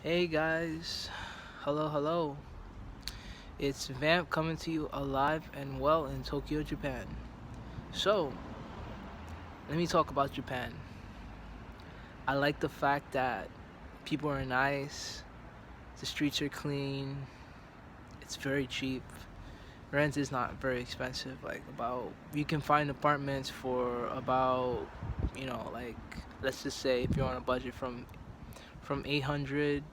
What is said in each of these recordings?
Hey guys, hello. It's Vamp coming to you alive and well in Tokyo, Japan. So, let me talk about Japan. I like the fact that people are nice, the streets are clean, it's very cheap. Rent is not very expensive. Like, about, you can find apartments for about, like, let's just say if you're on a budget from 800,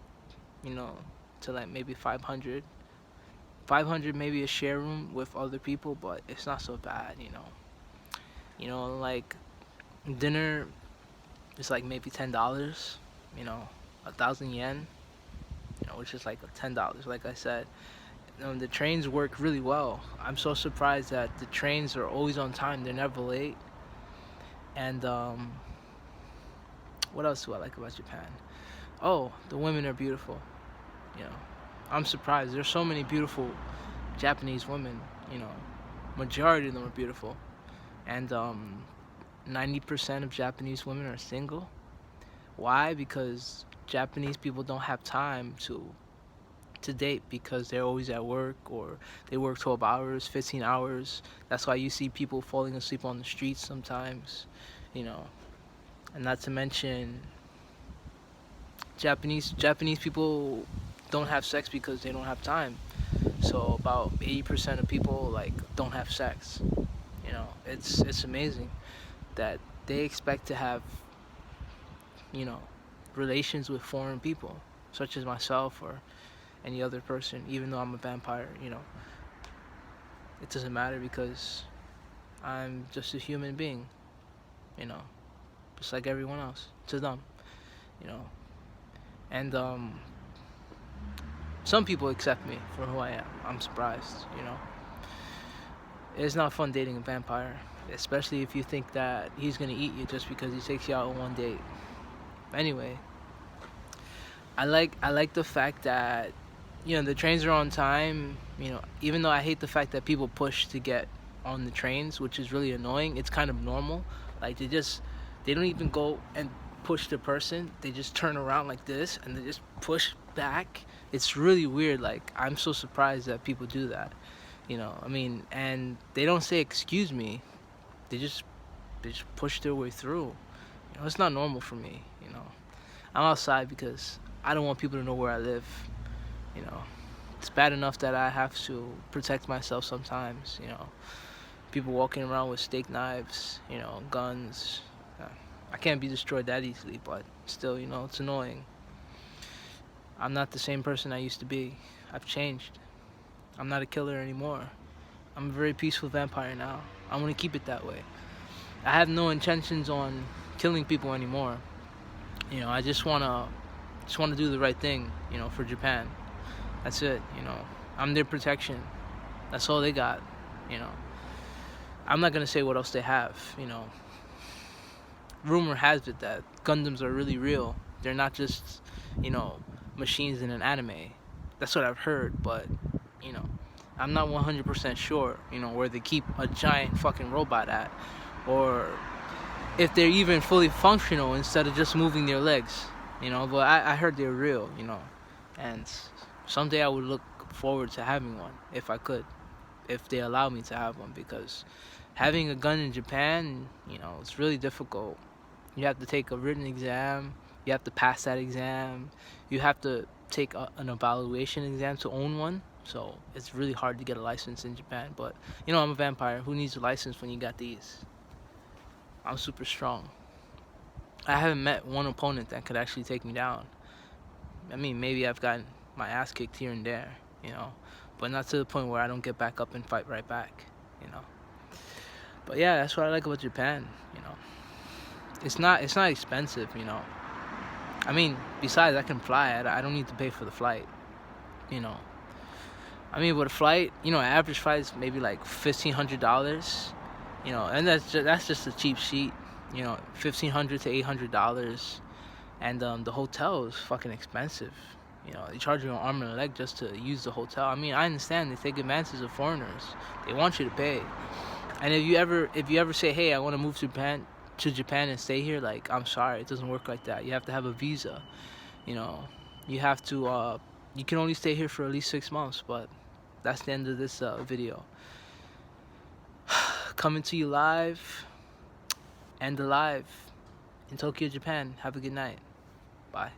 you know, to like maybe 500. 500 maybe a share room with other people, but it's not so bad. Like dinner is like maybe $10, you know, 1,000 yen, which is like $10. Like I said, the trains work really well. I'm so surprised that the trains are always on time. They're never late. And what else do I like about Japan? Oh, the women are beautiful. You know, I'm surprised. There's so many beautiful Japanese women. You know, majority of them are beautiful. And 90% of Japanese women are single. Why? Because Japanese people don't have time to date because they're always at work, or they work 12 hours, 15 hours. That's why you see people falling asleep on the streets sometimes, you know. And not to mention Japanese people don't have sex because they don't have time. So about 80% of people like don't have sex. It's amazing that they expect to have, you know, relations with foreign people, such as myself or any other person, even though I'm a vampire. It doesn't matter because I'm just a human being, you know, just like everyone else to them, you know. And some people accept me for who I am. I'm surprised. It's not fun dating a vampire, especially if you think that he's gonna eat you just because he takes you out on one date. Anyway, I like the fact that the trains are on time. Even though I hate the fact that people push to get on the trains, which is really annoying. It's kind of normal. Like they don't even go and push the person. They just turn around like this and they just push back. It's really weird. Like, I'm so surprised that people do that. I mean, and they don't say excuse me. They just push their way through. It's not normal for me. I'm outside because I don't want people to know where I live. You know, it's bad enough that I have to protect myself sometimes. People walking around with steak knives, guns. I can't be destroyed that easily, but still, it's annoying. I'm not the same person I used to be. I've changed. I'm not a killer anymore. I'm a very peaceful vampire now. I'm gonna keep it that way. I have no intentions on killing people anymore. I just wanna do the right thing, for Japan. That's it. I'm their protection. That's all they got. You know, I'm not gonna say what else they have. Rumor has it that Gundams are really real. They're not just, you know, machines in an anime. That's what I've heard, but you know, I'm not 100% sure. Where they keep a giant fucking robot at, or if they're even fully functional instead of just moving their legs. But I heard they're real. And someday I would look forward to having one if I could, if they allow me to have one, because having a gun in Japan, it's really difficult. You have to take a written exam. You have to pass that exam. You have to take an evaluation exam to own one. So it's really hard to get a license in Japan. But I'm a vampire. Who needs a license when you got these? I'm super strong. I haven't met one opponent that could actually take me down. I mean, maybe I've gotten my ass kicked here and there, but not to the point where I don't get back up and fight right back, you know. But yeah, that's what I like about Japan. It's not expensive. I mean, besides I can fly. I don't need to pay for the flight, you know. I mean, with a flight, average flight is maybe like $1,500, and that's just a cheap seat, 1,500 to $800, and the hotel is fucking expensive. They charge you an arm and a leg just to use the hotel. I mean, I understand they take advantage of foreigners. They want you to pay. And if you ever say, hey, I want to move to Japan and stay here, like, I'm sorry, it doesn't work like that. You have to have a visa. You know, you have to you can only stay here for at least 6 months. But that's the end of this video. Coming to you live and alive in Tokyo, Japan. Have a good night. Bye.